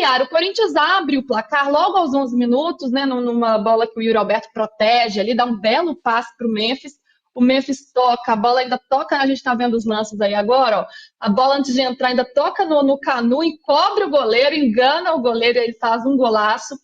Yara, o Corinthians abre o placar logo aos 11 minutos, né, numa bola que o Yuri Alberto protege ali, dá um belo passe para o Memphis. O Memphis toca, a bola ainda toca, a gente está vendo os lances aí agora, ó. A bola antes de entrar ainda toca no Canu, encobre o goleiro, engana o goleiro e ele faz um golaço.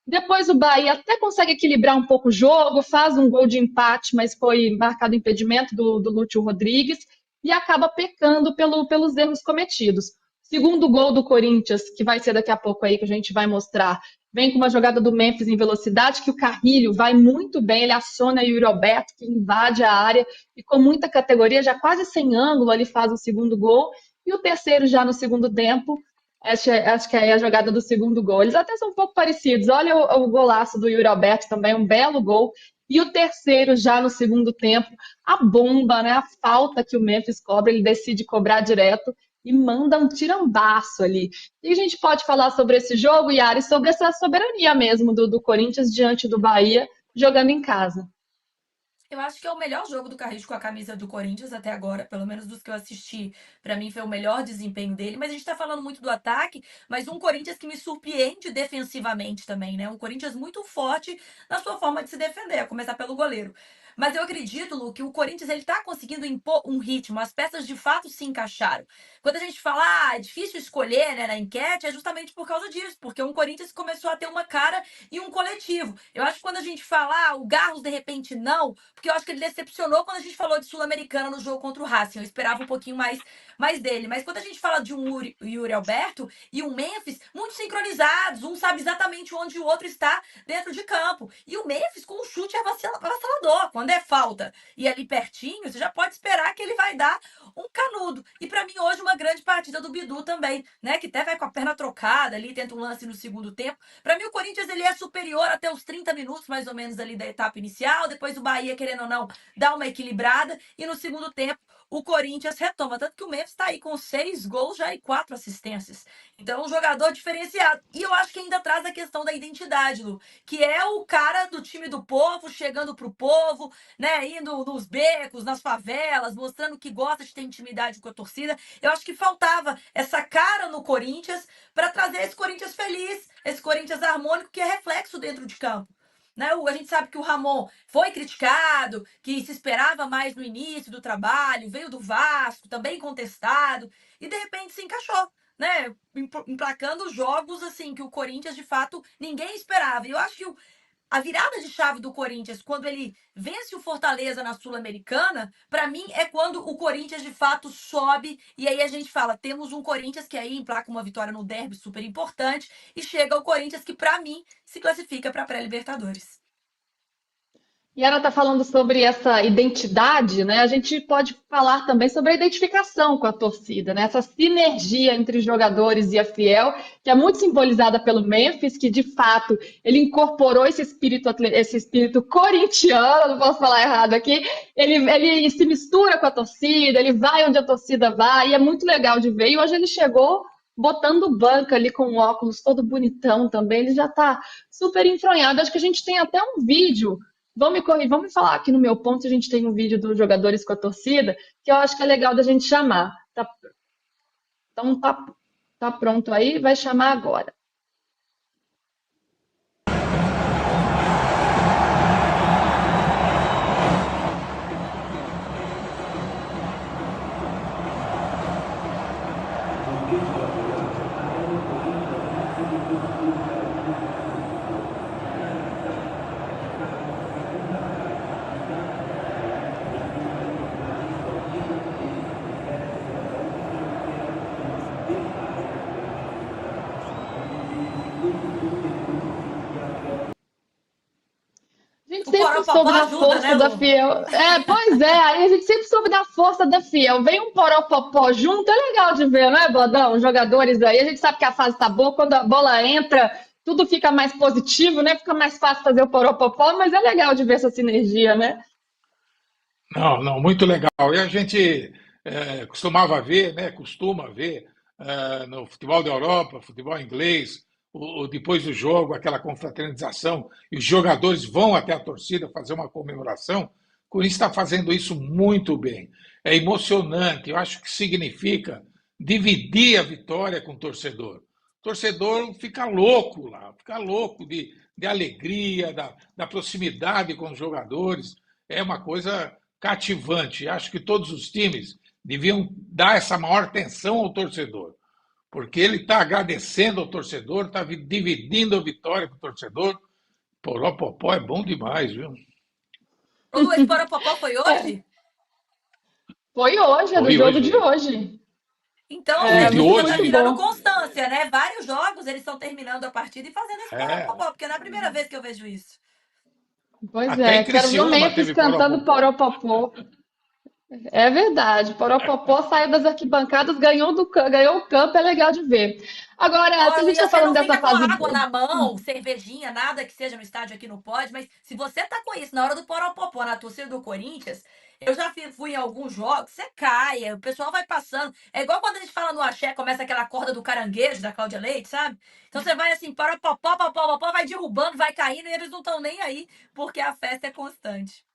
Depois o Bahia até consegue equilibrar um pouco o jogo, faz um gol de empate, mas foi marcado impedimento do Lúcio Rodrigues e acaba pecando pelos erros cometidos. Segundo gol do Corinthians, que vai ser daqui a pouco aí, que a gente vai mostrar, vem com uma jogada do Memphis em velocidade, que o Carrilho vai muito bem, ele aciona o Yuri Alberto, que invade a área, e com muita categoria, já quase sem ângulo, ele faz o segundo gol, e o terceiro já no segundo tempo, acho que é a jogada do segundo gol. Eles até são um pouco parecidos, olha o golaço do Yuri Alberto também, um belo gol, e o terceiro já no segundo tempo, a bomba, né, a falta que o Memphis cobra, ele decide cobrar direto, e manda um tirambaço ali. E a gente pode falar sobre esse jogo, Yara, e sobre essa soberania mesmo do Corinthians diante do Bahia, jogando em casa. Eu acho que é o melhor jogo do Carlinhos com a camisa do Corinthians até agora, pelo menos dos que eu assisti. Pra mim foi o melhor desempenho dele. Mas a gente tá falando muito do ataque, mas um Corinthians que me surpreende defensivamente também, né? Um Corinthians muito forte na sua forma de se defender, a começar pelo goleiro. Mas eu acredito, Lu, que o Corinthians ele tá conseguindo impor um ritmo. As peças de fato se encaixaram. Quando a gente fala, é difícil escolher, né, na enquete, é justamente por causa disso, porque um Corinthians começou a ter uma cara e um coletivo. Eu acho que quando a gente fala, o Garros de repente não, porque eu acho que ele decepcionou quando a gente falou de Sul-Americana no jogo contra o Racing. Eu esperava um pouquinho mais dele. Mas quando a gente fala de um Yuri Alberto e um Memphis, muito sincronizados, um sabe exatamente onde o outro está dentro de campo. E o Memphis com um chute avassalador. Quando é falta e ali pertinho, você já pode esperar que ele vai dar um canudo. E pra mim hoje uma grande partida do Bidu também, né? Que até vai com a perna trocada ali, tenta um lance no segundo tempo. Pra mim o Corinthians ele é superior até os 30 minutos mais ou menos ali da etapa inicial, depois o Bahia querendo ou não dá uma equilibrada e no segundo tempo o Corinthians retoma, tanto que o Memphis está aí com 6 gols já e 4 assistências. Então, um jogador diferenciado. E eu acho que ainda traz a questão da identidade, Lu, que é o cara do time do povo, chegando pro povo, né, indo nos becos, nas favelas, mostrando que gosta de ter intimidade com a torcida. Eu acho que faltava essa cara no Corinthians para trazer esse Corinthians feliz, esse Corinthians harmônico que é reflexo dentro de campo. Né? A gente sabe que o Ramon foi criticado, que se esperava mais no início do trabalho, veio do Vasco, também contestado, e de repente se encaixou, né? Emplacando jogos assim que o Corinthians de fato ninguém esperava. E eu acho que a virada de chave do Corinthians, quando ele vence o Fortaleza na Sul-Americana, para mim é quando o Corinthians de fato sobe e aí a gente fala, temos um Corinthians que aí emplaca uma vitória no derby super importante e chega ao Corinthians que para mim se classifica para pré-Libertadores. E ela está falando sobre essa identidade, né? A gente pode falar também sobre a identificação com a torcida, né? Essa sinergia entre os jogadores e a Fiel, que é muito simbolizada pelo Memphis, que de fato ele incorporou esse espírito corintiano, não posso falar errado aqui. Ele se mistura com a torcida, ele vai onde a torcida vai, e é muito legal de ver. E hoje ele chegou botando banca ali com o óculos todo bonitão também, ele já está super enfronhado. Acho que a gente tem até um vídeo. Vamos me corrigir, vamos falar aqui no meu ponto, a gente tem um vídeo dos jogadores com a torcida, que eu acho que é legal da gente chamar. Então tá pronto aí, vai chamar agora. A gente O sempre soube Poropopó da ajuda, força né, da Lu? Fiel. Pois é, aí a gente sempre soube da força da Fiel. Vem um poropopó junto, é legal de ver, não é, Bodão? Os jogadores aí, a gente sabe que a fase tá boa, quando a bola entra, tudo fica mais positivo, né? Fica mais fácil fazer o poropopó, mas é legal de ver essa sinergia, né? Não, não, muito legal. E a gente costumava ver, né, costuma ver no futebol da Europa, futebol inglês, depois do jogo, aquela confraternização, e os jogadores vão até a torcida fazer uma comemoração. O Corinthians está fazendo isso muito bem. É emocionante, eu acho que significa dividir a vitória com o torcedor. O torcedor fica louco lá, fica louco de alegria, da proximidade com os jogadores. É uma coisa cativante. Acho que todos os times deviam dar essa maior atenção ao torcedor, porque ele está agradecendo ao torcedor, está dividindo a vitória com o torcedor. Poropopó é bom demais, viu? Ô, Lu, esse Poropopó foi hoje? Foi hoje, é do Foi jogo hoje. de hoje. Então, É é de porque hoje. tá Muito virando bom. constância, né? Vários jogos eles estão terminando a partida e fazendo esse É. Poropopó, porque não é a primeira vez que eu vejo isso. Pois Até em é, quero ver o Criciúma Memphis teve cantando Poropopó. Poropopó. É verdade, Poropopó saiu das arquibancadas, ganhou o campo, é legal de ver. Agora, se a Ô, gente e está você falando não dessa fica com fase. água na mão, cervejinha, nada que seja no estádio aqui não pode, mas se você tá com isso na hora do Poropopó, na torcida do Corinthians, eu já fui em alguns jogos, você cai, o pessoal vai passando. É igual quando a gente fala no axé, começa aquela corda do caranguejo, da Cláudia Leite, sabe? Então você vai assim, Poropopó, popopó, vai derrubando, vai caindo e eles não estão nem aí, porque a festa é constante.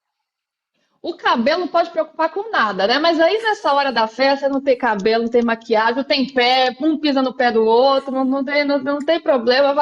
O cabelo não pode preocupar com nada, né? Mas aí nessa hora da festa não tem cabelo, não tem maquiagem, não tem pé, um pisa no pé do outro, não tem problema,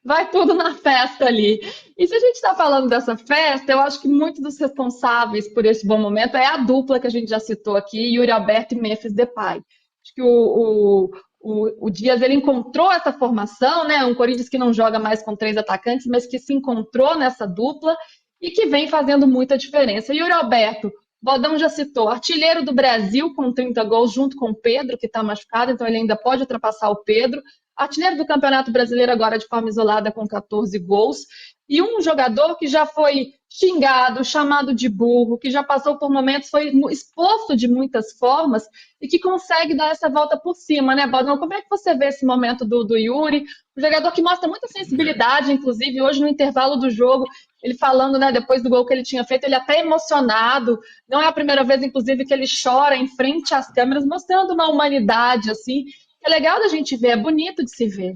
vai tudo na festa ali. E se a gente está falando dessa festa, eu acho que muitos dos responsáveis por esse bom momento é a dupla que a gente já citou aqui, Yuri Alberto e Memphis Depay. Acho que o Dias ele encontrou essa formação, né? Um Corinthians que não joga mais com três atacantes, mas que se encontrou nessa dupla e que vem fazendo muita diferença. Yuri Alberto, Bodão já citou, artilheiro do Brasil com 30 gols, junto com o Pedro, que está machucado, então ele ainda pode ultrapassar o Pedro. Artilheiro do Campeonato Brasileiro agora de forma isolada com 14 gols. E um jogador que já foi xingado, chamado de burro, que já passou por momentos, foi exposto de muitas formas e que consegue dar essa volta por cima, né, Bodão? Como é que você vê esse momento do Yuri? Um jogador que mostra muita sensibilidade, inclusive hoje no intervalo do jogo, ele falando, né, depois do gol que ele tinha feito, ele até emocionado. Não é a primeira vez, inclusive, que ele chora em frente às câmeras, mostrando uma humanidade, assim. É legal da gente ver, é bonito de se ver.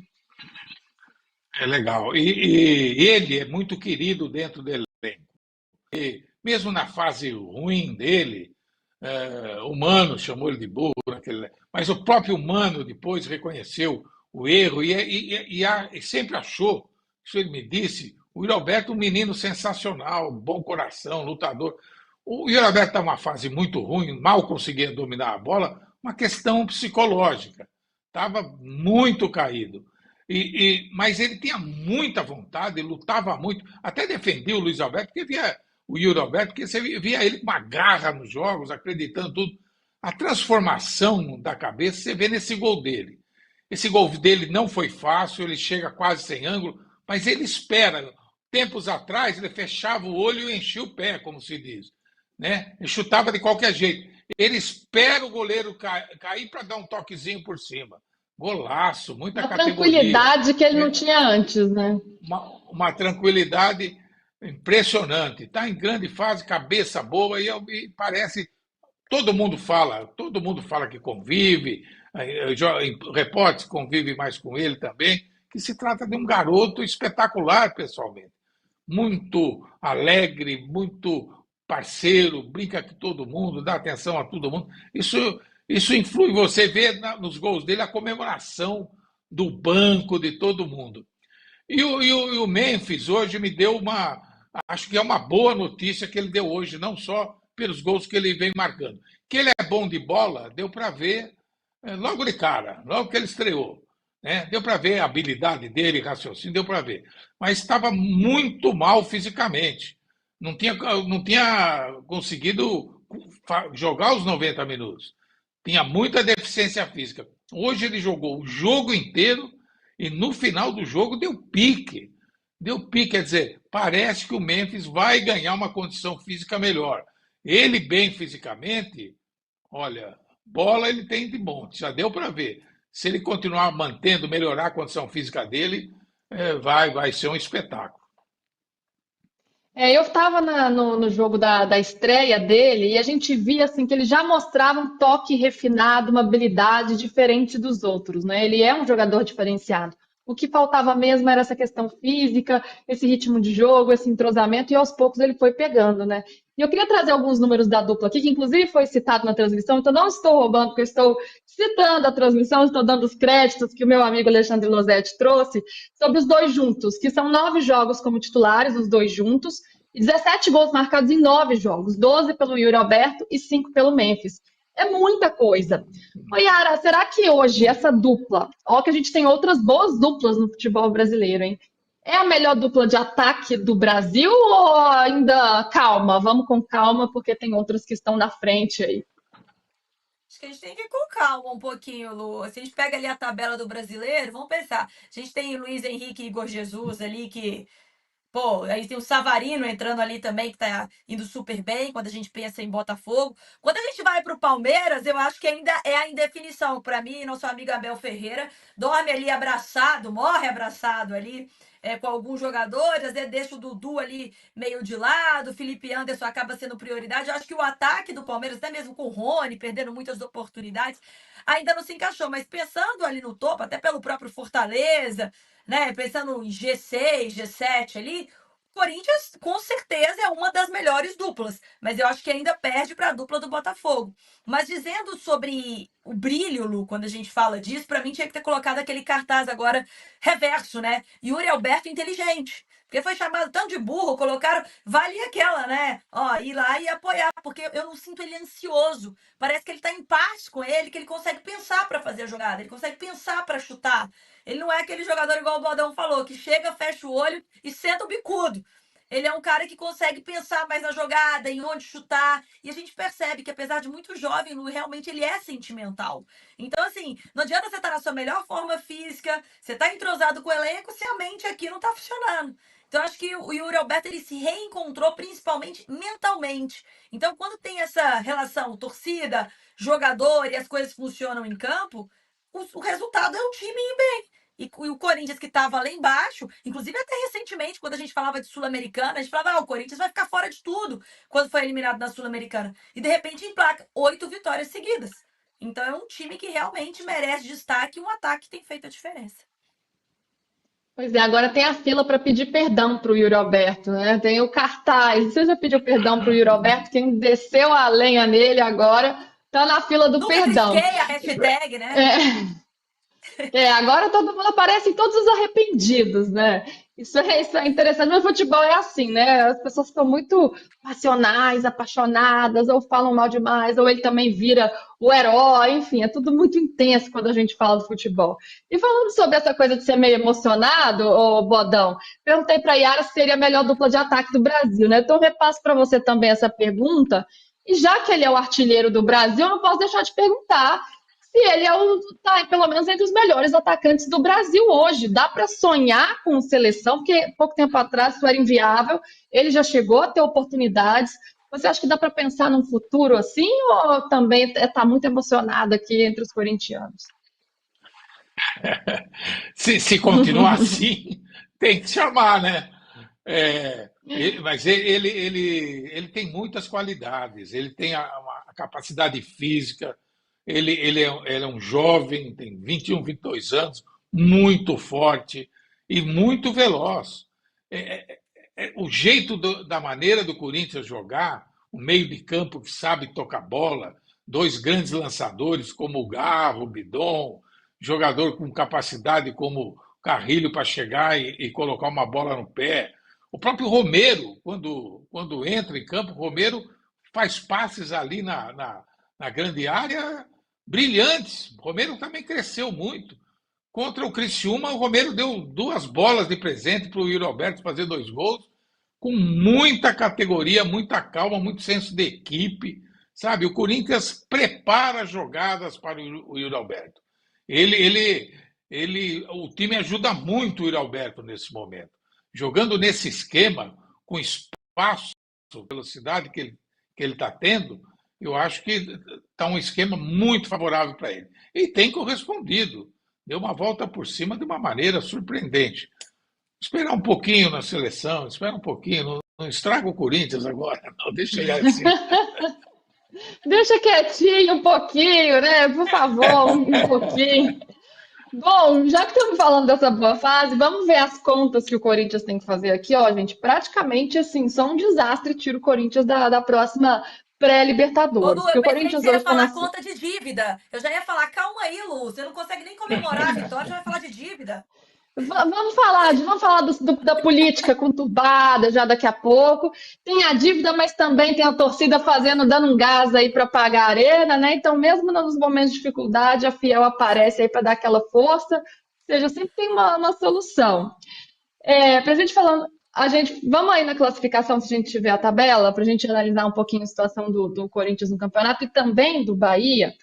É legal. E ele é muito querido dentro do elenco. Mesmo na fase ruim dele, o Mano chamou ele de burro, mas o próprio Mano depois reconheceu o erro e sempre achou, isso ele me disse, o Yuri Alberto um menino sensacional, bom coração, lutador. O Yuri Alberto está numa fase muito ruim, mal conseguia dominar a bola, uma questão psicológica. Estava muito caído. Mas ele tinha muita vontade, ele lutava muito, até defendia o Luiz Alberto, porque via o Yuri Alberto, porque você via ele com uma garra nos jogos, acreditando tudo. A transformação da cabeça você vê nesse gol dele. Esse gol dele não foi fácil, ele chega quase sem ângulo, mas ele espera. Tempos atrás, ele fechava o olho e enchia o pé, como se diz. Né? Ele chutava de qualquer jeito. Ele espera o goleiro cair para dar um toquezinho por cima. Golaço, muita Uma categoria. tranquilidade que ele não tinha antes, né? Uma tranquilidade impressionante. Está em grande fase, cabeça boa e parece. Todo mundo fala que convive, repórteres convivem mais com ele também, que se trata de um garoto espetacular, pessoalmente. Muito alegre, muito parceiro, brinca com todo mundo, dá atenção a todo mundo. Isso influi, você vê nos gols dele a comemoração do banco, de todo mundo. E o Memphis hoje me deu acho que é uma boa notícia que ele deu hoje, não só pelos gols que ele vem marcando. Que ele é bom de bola, deu para ver logo de cara, logo que ele estreou. Né? Deu para ver a habilidade dele, raciocínio, deu para ver. Mas estava muito mal fisicamente. Não tinha conseguido jogar os 90 minutos. Tinha muita deficiência física. Hoje ele jogou o jogo inteiro e no final do jogo deu pique. Deu pique, quer dizer, parece que o Memphis vai ganhar uma condição física melhor. Ele bem fisicamente, olha, bola ele tem de monte, já deu para ver. Se ele continuar mantendo, melhorar a condição física dele, vai ser um espetáculo. Eu estava no jogo da estreia dele e a gente via assim que ele já mostrava um toque refinado, uma habilidade diferente dos outros, né? Ele é um jogador diferenciado. O que faltava mesmo era essa questão física, esse ritmo de jogo, esse entrosamento, e aos poucos ele foi pegando, né? E eu queria trazer alguns números da dupla aqui, que inclusive foi citado na transmissão, então não estou roubando, porque eu estou citando a transmissão, estou dando os créditos que o meu amigo Alexandre Losetti trouxe sobre os dois juntos, que são 9 jogos como titulares, os dois juntos, e 17 gols marcados em 9 jogos, 12 pelo Yuri Alberto e 5 pelo Memphis. É muita coisa. Ô, Yara, será que hoje essa dupla, ó, que a gente tem outras boas duplas no futebol brasileiro, hein? É a melhor dupla de ataque do Brasil ou ainda calma? Vamos com calma, porque tem outras que estão na frente aí. Acho que a gente tem que ir com calma um pouquinho, Lu. Se a gente pega ali a tabela do brasileiro, vamos pensar. A gente tem Luiz Henrique e Igor Jesus ali que. Pô, aí tem o Savarino entrando ali também, que tá indo super bem quando a gente pensa em Botafogo. Quando a gente vai pro Palmeiras, eu acho que ainda é a indefinição. Para mim, nosso amigo Abel Ferreira dorme ali abraçado, morre abraçado ali com alguns jogadores, às vezes deixa o Dudu ali meio de lado, o Felipe Anderson acaba sendo prioridade. Eu acho que o ataque do Palmeiras, até mesmo com o Rony, perdendo muitas oportunidades, ainda não se encaixou. Mas pensando ali no topo, até pelo próprio Fortaleza, né? Pensando em G6, G7 ali, o Corinthians com certeza é uma das melhores duplas, mas eu acho que ainda perde para a dupla do Botafogo. Mas dizendo sobre o brilho, Lu, quando a gente fala disso, para mim tinha que ter colocado aquele cartaz agora reverso, né? Yuri Alberto inteligente. Porque foi chamado tanto de burro, colocaram, vale aquela, né? Ó, ir lá e apoiar, porque eu não sinto ele ansioso. Parece que ele tá em paz com ele, que ele consegue pensar para fazer a jogada, ele consegue pensar para chutar. Ele não é aquele jogador igual o Bodão falou, que chega, fecha o olho e senta o bicudo. Ele é um cara que consegue pensar mais na jogada, em onde chutar. E a gente percebe que, apesar de muito jovem, Lu, realmente ele é sentimental. Então, assim, não adianta você estar na sua melhor forma física, você está entrosado com o elenco, se a mente aqui não está funcionando. Então, acho que o Yuri Alberto ele se reencontrou principalmente mentalmente. Então, quando tem essa relação torcida, jogador e as coisas funcionam em campo, o resultado é o time ir bem. E o Corinthians que estava lá embaixo, inclusive até recentemente, quando a gente falava de Sul-Americana, a gente falava, o Corinthians vai ficar fora de tudo quando foi eliminado na Sul-Americana. E de repente emplaca 8 vitórias seguidas. Então é um time que realmente merece destaque e um ataque que tem feito a diferença. Pois é, agora tem a fila para pedir perdão para o Yuri Alberto, né? Tem o cartaz. Você já pediu perdão para o Yuri Alberto? Quem desceu a lenha nele agora está na fila do Nunca perdão. critiquei a hashtag, né? Agora todo mundo aparece todos os arrependidos, né? Isso é interessante, mas futebol é assim, né? As pessoas ficam muito passionais, apaixonadas, ou falam mal demais, ou ele também vira o herói, enfim, é tudo muito intenso quando a gente fala de futebol. E falando sobre essa coisa de ser meio emocionado, ô Bodão, perguntei para Yara se seria a melhor dupla de ataque do Brasil, né? Então repasso para você também essa pergunta, e já que ele é o artilheiro do Brasil, eu não posso deixar de perguntar se ele tá, pelo menos entre os melhores atacantes do Brasil hoje. Dá para sonhar com seleção, porque pouco tempo atrás isso era inviável. Ele já chegou a ter oportunidades. Você acha que dá para pensar num futuro assim, ou também está muito emocionado aqui entre os corintianos? Se continuar assim, tem que chamar, né? Mas ele tem muitas qualidades, ele tem a capacidade física, ele é um jovem, tem 21, 22 anos, muito forte e muito veloz. O jeito da maneira do Corinthians jogar, o meio de campo que sabe tocar bola, dois grandes lançadores como o Garro, o Bidon, jogador com capacidade como o Carrilho para chegar e colocar uma bola no pé. O próprio Romero, quando entra em campo, o Romero faz passes ali na grande área brilhantes. O Romero também cresceu muito. Contra o Criciúma, o Romero deu 2 bolas de presente para o Yuri Alberto fazer 2 gols, com muita categoria, muita calma, muito senso de equipe. Sabe, o Corinthians prepara jogadas para o Yuri Alberto. O time ajuda muito o Yuri Alberto nesse momento. Jogando nesse esquema, com espaço, velocidade que ele está tendo, eu acho que está um esquema muito favorável para ele. E tem correspondido. Deu uma volta por cima de uma maneira surpreendente. Esperar um pouquinho na seleção, espera um pouquinho. Não estraga o Corinthians agora, não. Deixa ele assim. Deixa quietinho um pouquinho, né? Por favor, um pouquinho. Bom, já que estamos falando dessa boa fase, vamos ver as contas que o Corinthians tem que fazer aqui, ó, gente. Praticamente, assim, só um desastre tira o Corinthians da próxima Ô, pré-Libertadores. Lu, eu Porque o pensei que Corinthians você ia hoje está na. falar conta de dívida. Eu já ia falar, calma aí, Lu, você não consegue nem comemorar a vitória, já vai falar de dívida. Vamos falar da política conturbada já daqui a pouco. Tem a dívida, mas também tem a torcida dando um gás aí para pagar a arena, né? Então, mesmo nos momentos de dificuldade, a Fiel aparece aí para dar aquela força. Ou seja, sempre tem uma solução. Para a gente falando, vamos aí na classificação, se a gente tiver a tabela, para a gente analisar um pouquinho a situação do Corinthians no campeonato e também do Bahia.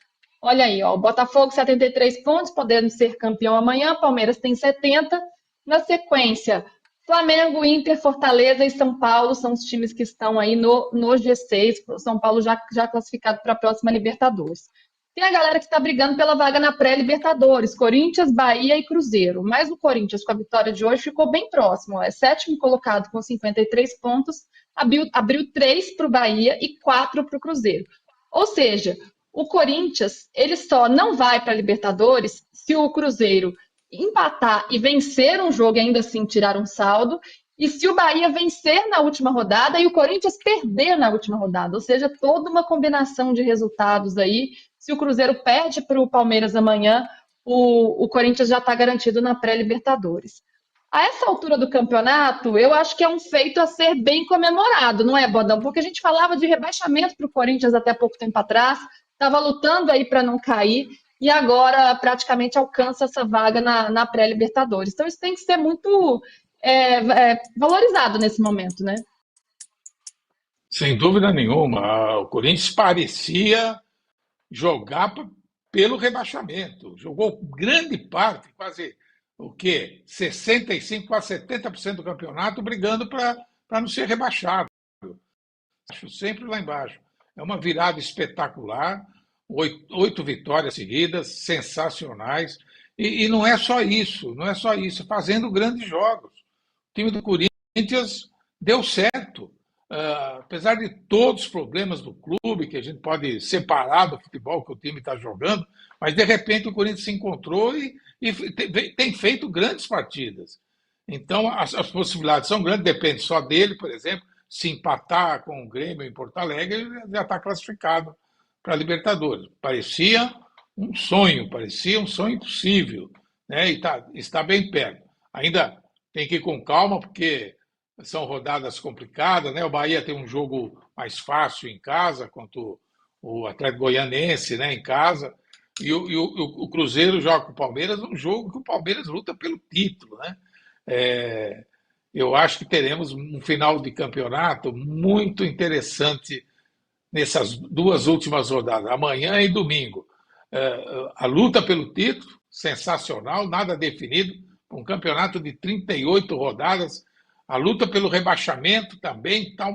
Olha aí, ó, o Botafogo 73 pontos, podendo ser campeão amanhã, Palmeiras tem 70. Na sequência, Flamengo, Inter, Fortaleza e São Paulo são os times que estão aí no G6. São Paulo já classificado para a próxima Libertadores. Tem a galera que está brigando pela vaga na pré-Libertadores, Corinthians, Bahia e Cruzeiro. Mas o Corinthians, com a vitória de hoje, ficou bem próximo. É sétimo colocado com 53 pontos, abriu 3 para o Bahia e 4 para o Cruzeiro. Ou seja, o Corinthians ele só não vai para a Libertadores se o Cruzeiro empatar e vencer um jogo e ainda assim tirar um saldo, e se o Bahia vencer na última rodada e o Corinthians perder na última rodada, ou seja, toda uma combinação de resultados aí. Se o Cruzeiro perde para o Palmeiras amanhã, o Corinthians já está garantido na pré-Libertadores. A essa altura do campeonato, eu acho que é um feito a ser bem comemorado, não é, Bodão? Porque a gente falava de rebaixamento para o Corinthians até pouco tempo atrás, estava lutando aí para não cair, e agora praticamente alcança essa vaga na pré-Libertadores. Então isso tem que ser muito valorizado nesse momento, né? Sem dúvida nenhuma. O Corinthians parecia jogar pelo rebaixamento. Jogou grande parte, quase o quê? 65, quase 70% do campeonato brigando para não ser rebaixado. Sempre lá embaixo. É uma virada espetacular, 8 vitórias seguidas, sensacionais. E não é só isso, não é só isso, fazendo grandes jogos. O time do Corinthians deu certo. Apesar de todos os problemas do clube, que a gente pode separar do futebol que o time está jogando, mas de repente o Corinthians se encontrou e tem feito grandes partidas. Então as possibilidades são grandes, depende só dele, por exemplo. Se empatar com o Grêmio em Porto Alegre, ele já está classificado para a Libertadores. Parecia um sonho impossível, né? E está bem perto. Ainda tem que ir com calma, porque são rodadas complicadas, né? O Bahia tem um jogo mais fácil em casa, contra o Atlético Goianense, né? Em casa. E o Cruzeiro joga com o Palmeiras, um jogo que o Palmeiras luta pelo título, né? É, eu acho que teremos um final de campeonato muito interessante nessas duas últimas rodadas, amanhã e domingo. A luta pelo título, sensacional, nada definido, um campeonato de 38 rodadas. A luta pelo rebaixamento também, está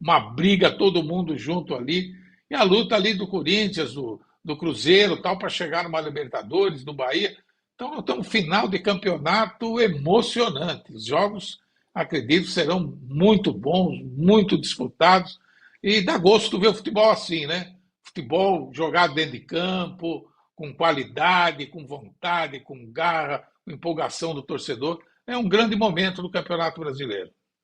uma briga, todo mundo junto ali. E a luta ali do Corinthians, do Cruzeiro, tal, para chegar numa Libertadores, do Bahia. Então, nós temos um final de campeonato emocionante. Os jogos, acredito, serão muito bons, muito disputados. E dá gosto ver o futebol assim, né? Futebol jogado dentro de campo, com qualidade, com vontade, com garra, com empolgação do torcedor. É um grande momento do Campeonato Brasileiro.